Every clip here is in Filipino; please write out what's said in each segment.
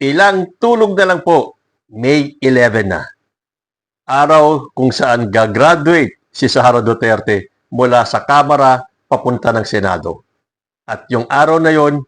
Ilang tulog na lang po, May 11 na. Araw kung saan gagraduate si Sara Duterte mula sa Kamara papunta ng Senado. At yung araw na yon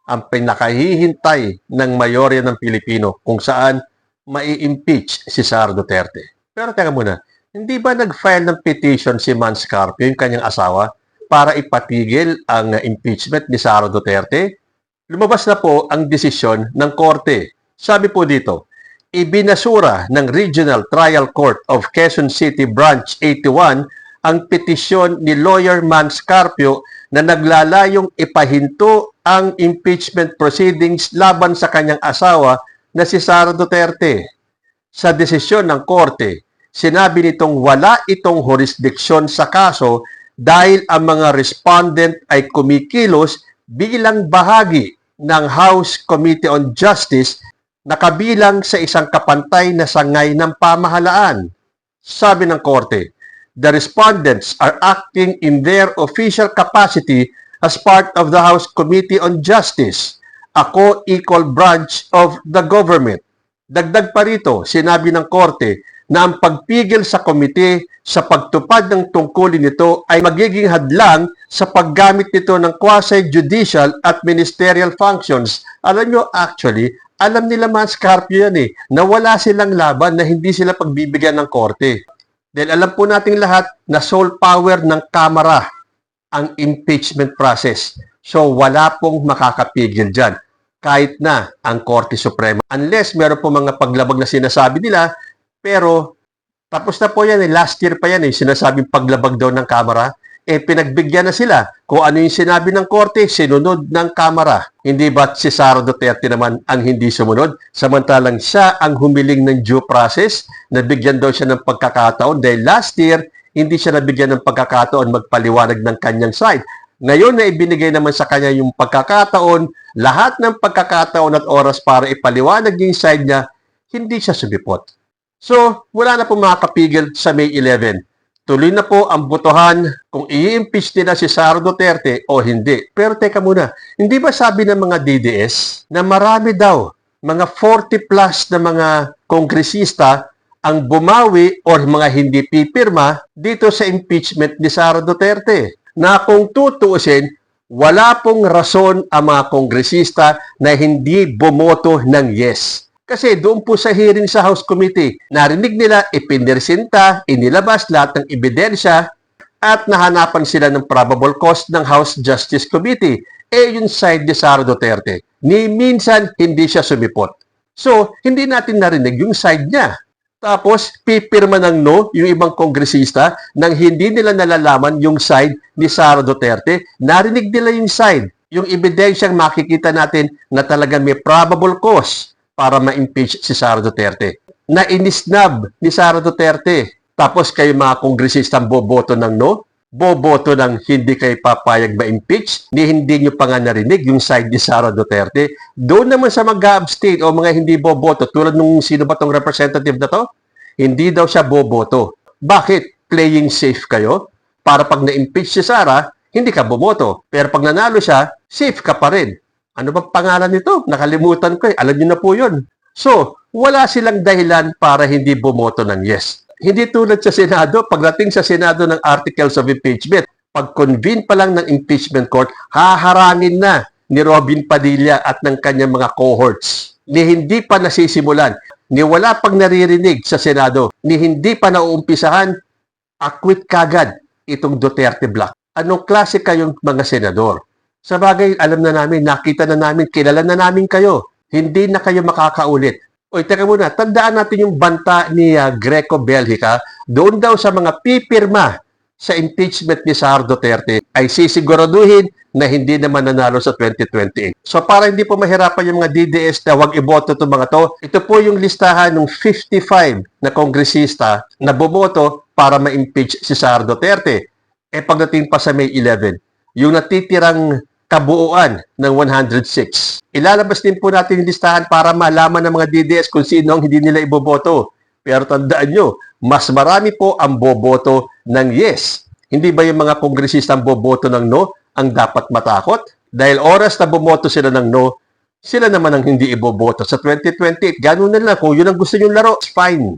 ang pinakahihintay ng mayorya ng Pilipino kung saan mai-impeach si Sara Duterte. Pero teka muna, hindi ba nag-file ng petition si Mans Carpio, yung kanyang asawa, para ipatigil ang impeachment ni Sara Duterte? Lumabas na po ang desisyon ng korte. Sabi po dito, ibinasura ng Regional Trial Court of Quezon City Branch 81 ang petisyon ni lawyer Mans Carpio na naglalayong ipahinto ang impeachment proceedings laban sa kanyang asawa na si Sara Duterte. Sa desisyon ng korte, sinabi nitong wala itong jurisdiksyon sa kaso dahil ang mga respondent ay kumikilos bilang bahagi ng House Committee on Justice na kabilang sa isang kapantay na sangay ng pamahalaan. Sabi ng korte, the respondents are acting in their official capacity as part of the House Committee on Justice, a co-equal branch of the government. Dagdag pa rito, sinabi ng korte na ang pagpigil sa komite sa pagtupad ng tungkulin nito ay magiging hadlang sa paggamit nito ng quasi-judicial at ministerial functions. Alam nyo, actually, alam nila Mans Carpio yan na wala silang laban, na hindi sila pagbibigyan ng korte. Dahil alam po nating lahat na sole power ng Kamara ang impeachment process. So wala pong makakapigil dyan, kahit na ang Korte Suprema. Unless meron po mga paglabag na sinasabi nila, pero tapos na po yan last year pa yan sinasabing paglabag daw ng Kamara. Pinagbigyan na sila. Kung ano yung sinabi ng Korte, sinunod ng Kamara. Hindi ba si Sara Duterte naman ang hindi sumunod? Samantalang siya ang humiling ng due process, nabigyan daw siya ng pagkakataon dahil last year, hindi siya nabigyan ng pagkakataon magpaliwanag ng kanyang side. Ngayon na ibinigay naman sa kanya yung pagkakataon, lahat ng pagkakataon at oras para ipaliwanag yung side niya, hindi siya sumipot. So, wala na pong makakapigil sa May 11. Tuloy na po ang botohan kung i-impeach nila si Sara Duterte o hindi. Pero teka muna, hindi ba sabi ng mga DDS na marami daw, mga 40 plus na mga kongresista ang bumawi o mga hindi pipirma dito sa impeachment ni Sara Duterte? Na kung tutuusin, wala pong rason ang mga kongresista na hindi bumoto ng yes. Kasi doon po sa hearing sa House Committee, narinig nila, ipinirsinta, inilabas lahat ng ebidensya at nahanapan sila ng probable cause ng House Justice Committee. Yung side ni Sara Duterte, ni minsan hindi siya sumipot. So, hindi natin narinig yung side niya. Tapos, pipirma ng no yung ibang kongresista nang hindi nila nalalaman yung side ni Sara Duterte. Narinig nila yung side, yung ebidensyang makikita natin na talaga may probable cause para ma-impeach si Sara Duterte. Na inisnab ni Sara Duterte. Tapos kayo mga kongresistang boboto ng no, boboto ng hindi kayo papayag ma-impeach, ni hindi nyo pa nga narinig yung side ni Sara Duterte. Doon naman sa mag-abstain o mga hindi boboto, tulad nung sino ba tong representative na to, hindi daw siya boboto. Bakit? Playing safe kayo? Para pag na-impeach si Sara, hindi ka boboto. Pero pag nanalo siya, safe ka pa rin. Ano bang pangalan nito? Nakalimutan ko Alam niyo na po yun. So, wala silang dahilan para hindi bumoto ng yes. Hindi tulad sa Senado, pagdating sa Senado ng Articles of Impeachment, pag-convene pa lang ng impeachment court, haharangin na ni Robin Padilla at ng kanyang mga cohorts. Ni hindi pa nasisimulan, ni wala pang naririnig sa Senado, ni hindi pa nauumpisahan, acquit kagad itong Duterte Block. Anong klase kayong mga senador? Sa bagay, alam na namin, nakita na namin, kilala na namin kayo. Hindi na kayo makakaulit. Oy, teka muna, tandaan natin yung banta ni Greco Belgica. Doon daw sa mga pipirma sa impeachment ni Sara Duterte ay sisiguraduhin na hindi naman nanalo sa 2028. So para hindi po mahirapan yung mga DDS na huwag iboto itong mga to, ito po yung listahan ng 55 na kongresista na bumoto para ma-impeach si Sara Duterte. Pagdating pa sa May 11, yung natitirang kabuuan ng 106. Ilalabas din po natin yung listahan para malaman ng mga DDS kung sino ang hindi nila iboboto. Pero tandaan nyo, mas marami po ang boboto ng yes. Hindi ba yung mga kongresista ang boboto ng no ang dapat matakot? Dahil oras na bumoto sila ng no, Sila naman ang hindi iboboto sa 2028. Ganun na lang. Kung yun ang gusto nyong laro, it's fine.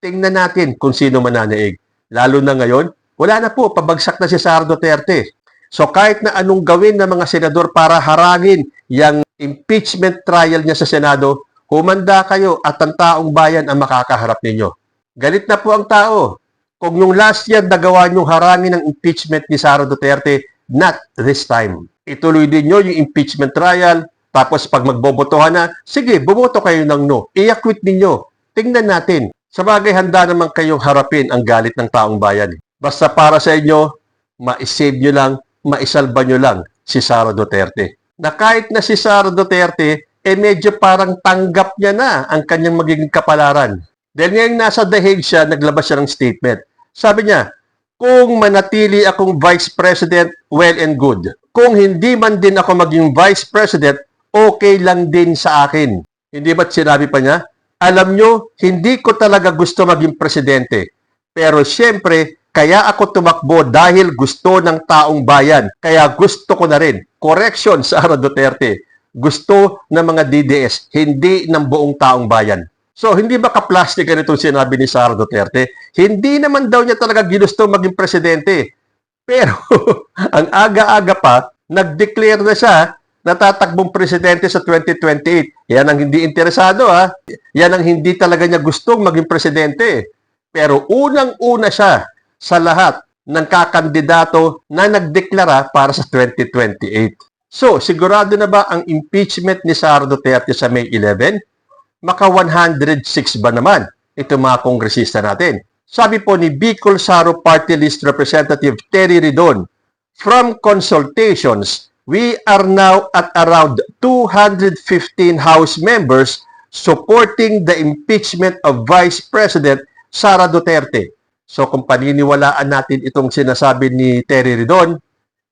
Tingnan natin kung sino mananaig. Lalo na ngayon, wala na po, pabagsak na si Sara Duterte. So kahit na anong gawin ng mga senador para harangin yung impeachment trial niya sa Senado, humanda kayo at ang taong bayan ang makakaharap ninyo. Galit na po ang tao. Kung yung last year nagawa niyong harangin ang impeachment ni Sara Duterte, not this time. Ituloy din nyo yung impeachment trial, tapos pag magbobotohan na, sige, bumoto kayo ng no. I-acquit ninyo. Tingnan natin. Sa bagay, handa naman kayong harapin ang galit ng taong bayan. Basta para sa inyo, ma-save nyo lang, maisalba nyo lang si Sara Duterte. Na kahit na si Sara Duterte, medyo parang tanggap niya na ang kanyang magiging kapalaran. Dahil ngayong nasa The Hague siya, naglabas siya ng statement. Sabi niya, kung manatili akong Vice President, well and good. Kung hindi man din ako maging Vice President, okay lang din sa akin. Hindi ba't sinabi pa niya? Alam nyo, hindi ko talaga gusto maging presidente. Pero siyempre, kaya ako tumakbo dahil gusto ng taong bayan. Kaya gusto ko na rin. Correction, Sara Duterte. Gusto ng mga DDS, hindi ng buong taong bayan. So, hindi ba ka-plastic itong sinabi ni Sara Duterte? Hindi naman daw niya talaga ginusto maging presidente. Pero, ang aga-aga pa, nag-declare na siya na tatakbong presidente sa 2028. Yan ang hindi interesado, ha? Yan ang hindi talaga niya gustong maging presidente. Pero unang-una siya sa lahat ng kakandidato na nagdeklara para sa 2028. So, sigurado na ba ang impeachment ni Sara Duterte sa May 11? Maka 106 ba naman ito mga kongresista natin? Sabi po ni Bicol Saro Party List Representative Terry Ridon, from consultations, we are now at around 215 House members supporting the impeachment of Vice President Sara Duterte. So kung paniniwalaan natin itong sinasabi ni Terry Ridon,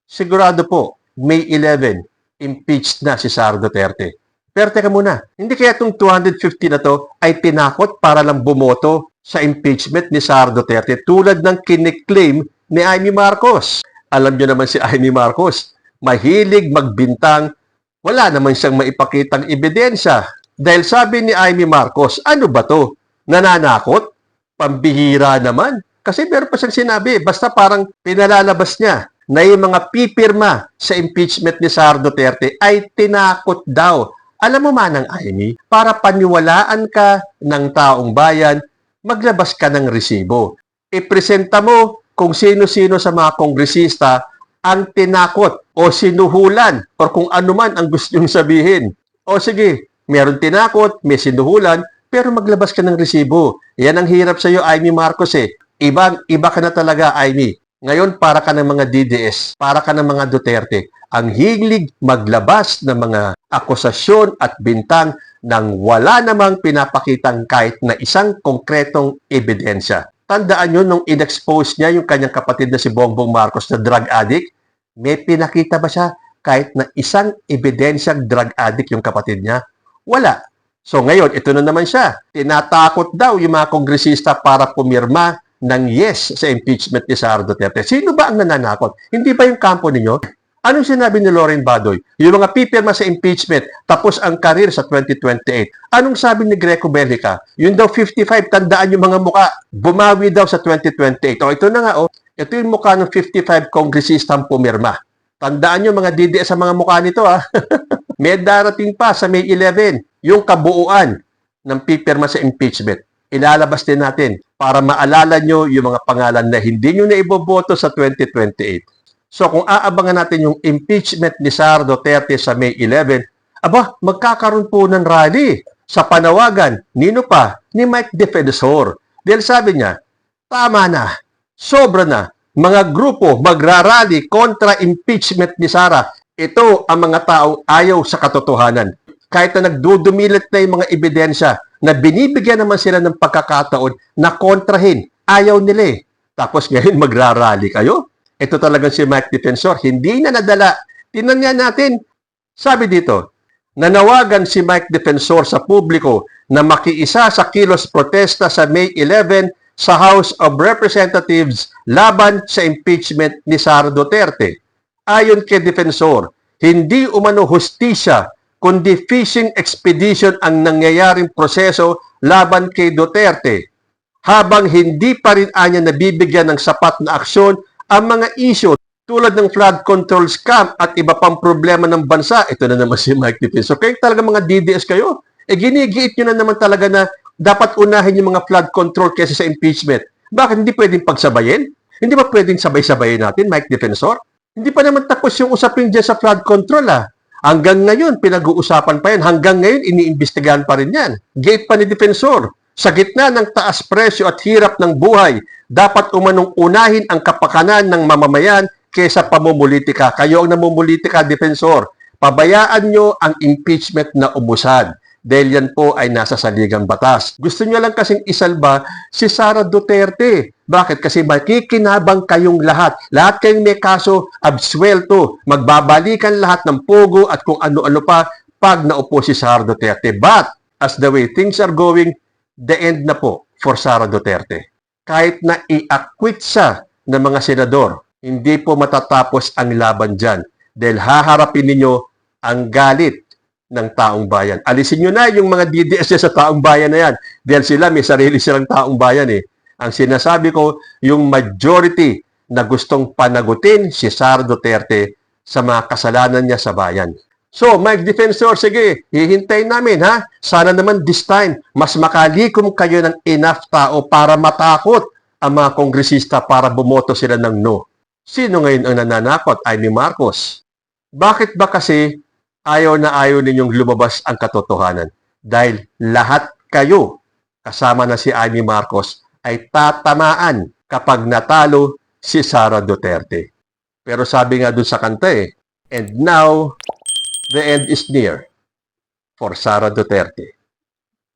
sigurado po, May 11, impeached na si Sara Duterte. Pero teka muna, hindi kaya itong 250 na to ay tinakot para lang bumoto sa impeachment ni Sara Duterte tulad ng kiniklaim ni Amy Marcos. Alam niyo naman si Amy Marcos, mahilig magbintang, wala naman siyang maipakitang ebidensya. Dahil sabi ni Amy Marcos, ano ba to? Nananakot? Pambihira naman. Kasi meron pa siyang sinabi, basta parang pinalalabas niya na yung mga pipirma sa impeachment ni Sara Duterte ay tinakot daw. Alam mo manang Amy, para paniwalaan ka ng taong bayan, maglabas ka ng resibo. Ipresenta mo kung sino-sino sa mga kongresista ang tinakot o sinuhulan o kung ano man ang gusto niyong sabihin. O sige, meron tinakot, may sinuhulan, pero maglabas ka ng resibo. Yan ang hirap sa iyo, Amy Marcos eh. Iba ka na talaga, Amy. Ngayon, para ka ng mga DDS, para ka ng mga Duterte, ang hilig maglabas ng mga akusasyon at bintang nang wala namang pinapakitang kahit na isang konkretong ebidensya. Tandaan nyo, nung in-expose niya yung kanyang kapatid na si Bongbong Marcos na drug addict, may pinakita ba siya kahit na isang ebidensyang drug addict yung kapatid niya? Wala. So ngayon, ito na naman siya. Tinatakot daw yung mga kongresista para pumirma ng yes sa impeachment ni Sara Duterte. Sino ba ang nananakot? Hindi ba yung kampo ninyo? Anong sinabi ni Lauren Badoy? Yung mga pipirma sa impeachment, tapos ang karir sa 2028. Anong sabi ni Greco Bellica? Yun daw 55, tandaan yung mga muka. Bumawi daw sa 2028. O ito na nga, ito yung mukha ng 55 kongresistang pumirma. Tandaan yung mga DDS sa mga mukha nito, ha? May darating pa sa May 11, yung kabuuan ng pipirma sa impeachment. Ilalabas din natin para maalala nyo yung mga pangalan na hindi nyo na iboboto sa 2028. So kung aabangan natin yung impeachment ni Sara Duterte sa May 11, magkakaroon po ng rally sa panawagan, nino pa, ni Mike Defensor. Dahil sabi niya, tama na, sobra na, mga grupo magrarally kontra impeachment ni Sara. Ito ang mga taong ayaw sa katotohanan. Kahit na nagdudumilit na yung mga ebidensya na binibigyan naman sila ng pagkakataon na kontrahin, ayaw nila eh. Tapos ngayon magrarally kayo? Ito talagang si Mike Defensor, hindi na nadala. Tingnan nga natin. Sabi dito, nanawagan si Mike Defensor sa publiko na makiisa sa kilos protesta sa May 11 sa House of Representatives laban sa impeachment ni Sara Duterte. Ayon kay Defensor, hindi umano hustisya kundi fishing expedition ang nangyayaring proseso laban kay Duterte, habang hindi pa rin anya nabibigyan ng sapat na aksyon ang mga issue tulad ng flood control scam at iba pang problema ng bansa. Ito na naman si Mike Defensor. Kaya talaga mga DDS kayo, ginigiit nyo na naman talaga na dapat unahin yung mga flood control kaysa sa impeachment. Bakit hindi pwedeng pagsabayin? Hindi ba pwedeng sabay-sabayin natin, Mike Defensor? Hindi pa naman tapos yung usapin dyan sa flood control, ah. Hanggang ngayon, pinag-uusapan pa yan. Hanggang ngayon, iniimbestigahan pa rin yan. Gate pa ni Defensor. Sa gitna ng taas presyo at hirap ng buhay, dapat umanong unahin ang kapakanan ng mamamayan kaysa pamumulitika. Kayo ang namumulitika, Defensor. Pabayaan nyo ang impeachment na umusad dahil yan po ay nasa saligang batas. Gusto nyo lang kasing isalba si Sara Duterte. Bakit? Kasi makikinabang kayong lahat. Lahat kayong may kaso, absuelto. Magbabalikan lahat ng pogo at kung ano-ano pa pag naupo si Sara Duterte. But, as the way things are going, the end na po for Sara Duterte. Kahit na i-acquit siya ng mga senador, hindi po matatapos ang laban dyan dahil haharapin ninyo ang galit ng taong bayan. Alisin nyo na yung mga DDS sa taong bayan na yan dahil sila may sarili silang taong bayan eh. Ang sinasabi ko, yung majority na gustong panagutin si Sara Duterte sa mga kasalanan niya sa bayan. So, Mike Defensor, sige, hihintayin namin ha. Sana naman this time, mas makalikom kayo ng enough tao para matakot ang mga kongresista para bumoto sila ng no. Sino ngayon ang nananakot? Amy Marcos. Bakit ba kasi ayaw na ayaw ninyong lumabas ang katotohanan? Dahil lahat kayo, kasama na si Amy Marcos, ay tatamaan kapag natalo si Sara Duterte. Pero sabi nga dun sa kanta eh, and now, the end is near for Sara Duterte.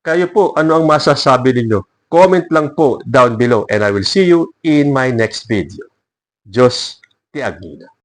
Kayo po, ano ang masasabi ninyo? Comment lang po down below and I will see you in my next video. Diyos ti Agnina.